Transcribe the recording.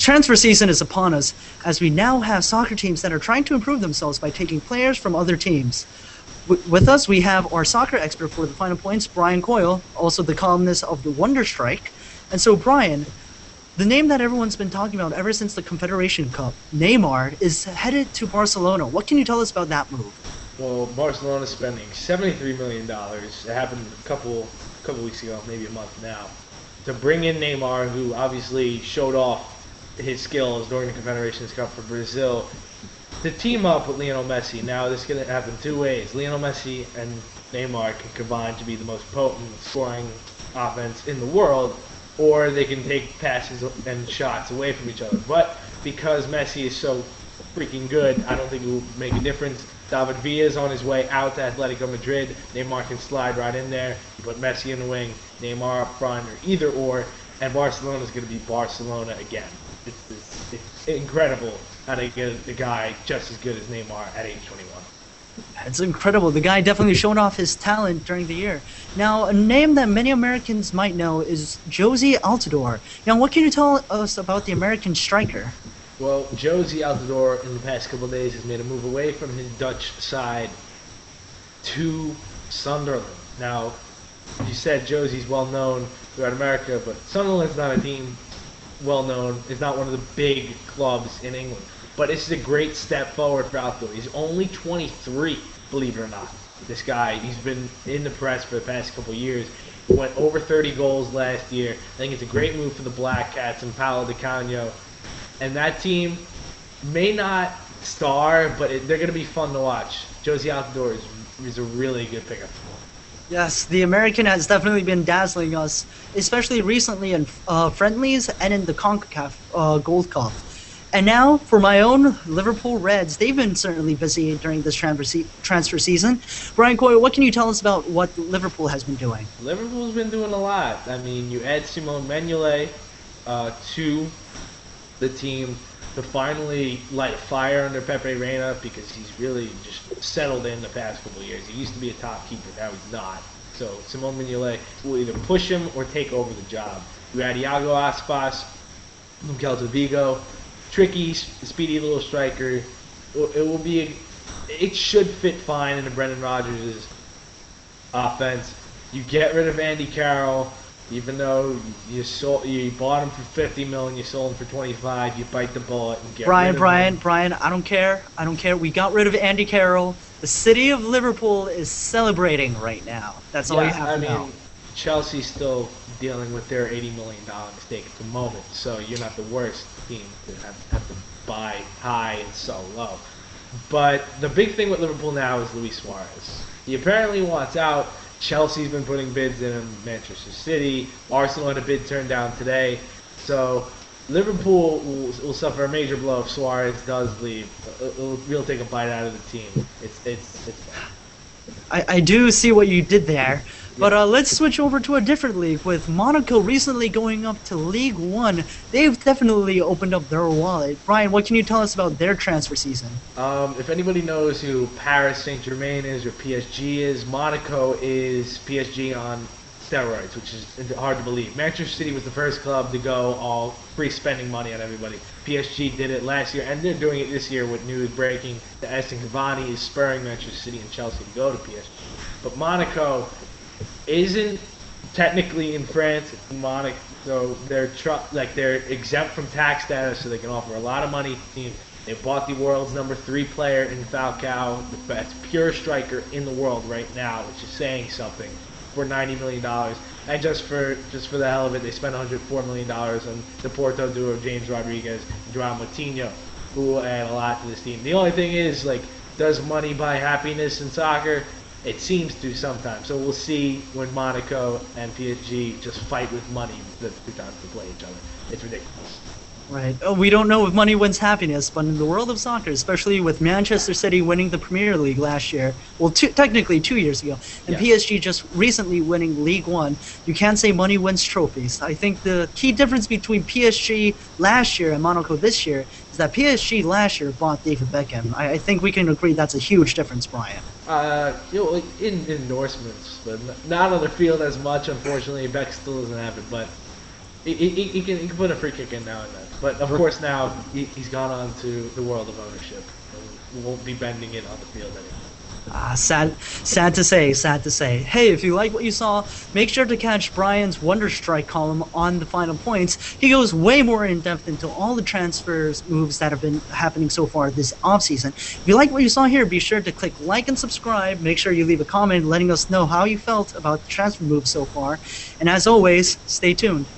transfer season is upon us, as we now have soccer teams that are trying to improve themselves by taking players from other teams. With us, we have our soccer expert for the Final Points, Brian Coyle, also the columnist of the Wonder Strike. And so, Brian, the name that everyone's been talking about ever since the Confederation Cup, Neymar, is headed to Barcelona. What can you tell us about that move? Well, Barcelona's spending $73 million. It happened a couple weeks ago, maybe a month now, to bring in Neymar, who obviously showed off his skills during the Confederations Cup for Brazil, to team up with Lionel Messi. Now, this is going to happen two ways. Lionel Messi and Neymar can combine to be the most potent scoring offense in the world, or they can take passes and shots away from each other. But because Messi is so freaking good, I don't think it will make a difference. David Villa is on his way out to Atletico Madrid. Neymar can slide right in there. You put Messi in the wing, Neymar up front, or either or, and Barcelona is going to be Barcelona again. It's incredible how they get a guy just as good as Neymar at age 21. It's incredible. The guy definitely showed off his talent during the year. Now, a name that many Americans might know is Jozy Altidore. Now, what can you tell us about the American striker? Well, Jozy Altidore in the past couple of days has made a move away from his Dutch side to Sunderland. Now, you said Jozy's well known throughout America, but Sunderland's not a team well known. It's not one of the big clubs in England. But this is a great step forward for Altidore. He's only 23, believe it or not. This guy, he's been in the press for the past couple of years. He went over 30 goals last year. I think it's a great move for the Black Cats and Paulo Di Canio. And that team may not star, but they're going to be fun to watch. Jozy Altidore is a really good pickup. Yes, the American has definitely been dazzling us, especially recently in friendlies and in the CONCACAF Gold Cup. And now, for my own Liverpool Reds, they've been certainly busy during this transfer season. Brian Coyle, what can you tell us about what Liverpool has been doing? Liverpool's been doing a lot. I mean, you add Simone Mignolet to the team to finally light a fire under Pepe Reina, because he's really just settled in the past couple of years. He used to be a top keeper, now he's not. So Simone Mignolet will either push him or take over the job. You add Iago Aspas from Celta Vigo, tricky, speedy little striker. It should fit fine into Brendan Rodgers' offense. You get rid of Andy Carroll. Even though you bought him for 50 million, you sold him for 25. You bite the bullet and get rid of him. Brian, I don't care. We got rid of Andy Carroll. The city of Liverpool is celebrating right now. That's all you have to know. Chelsea's still dealing with their $80 million mistake at the moment, so you're not the worst team to have to buy high and sell low. But the big thing with Liverpool now is Luis Suarez. He apparently wants out. Chelsea's been putting bids in, Manchester City, Arsenal had a bid turned down today. So Liverpool will suffer a major blow if Suarez does leave. We'll take a bite out of the team. It's I do see what you did there. But let's switch over to a different league. With Monaco recently going up to League One, they've definitely opened up their wallet. Brian, what can you tell us about their transfer season? If anybody knows who Paris Saint-Germain is or PSG is, Monaco is PSG on steroids, which is hard to believe. Manchester City was the first club to go all free spending money on everybody. PSG did it last year, and they're doing it this year with news breaking that Edinson Cavani is spurring Manchester City and Chelsea to go to PSG. But Monaco isn't technically in France. Monaco, so they're exempt from tax status, so they can offer a lot of money to the team. They bought the world's number 3 player in Falcao, the best pure striker in the world right now, which is saying something, for $90 million. And just for the hell of it, they spent $104 million on the Porto duo James Rodriguez and João Moutinho, who will add a lot to this team. The only thing is, does money buy happiness in soccer? It seems to sometimes. So we'll see when Monaco and PSG just fight with money the 2 times to play each other. It's ridiculous. Right. Oh, we don't know if money wins happiness, but in the world of soccer, especially with Manchester City winning the Premier League last year, well, technically 2 years ago, and PSG just recently winning League One, you can't say money wins trophies. I think the key difference between PSG last year and Monaco this year is that PSG last year bought David Beckham. I think we can agree that's a huge difference, Brian. In endorsements, but not on the field as much, unfortunately. Beck still doesn't have it, but He can put a free kick in now and then. But of course now he's gone on to the world of ownership. We won't be bending it on the field anymore. Sad to say, sad to say. Hey, if you like what you saw, make sure to catch Brian's Wonder Strike column on the Final Points. He goes way more in depth into all the transfers moves that have been happening so far this offseason. If you like what you saw here, be sure to click like and subscribe. Make sure you leave a comment letting us know how you felt about the transfer moves so far. And as always, stay tuned.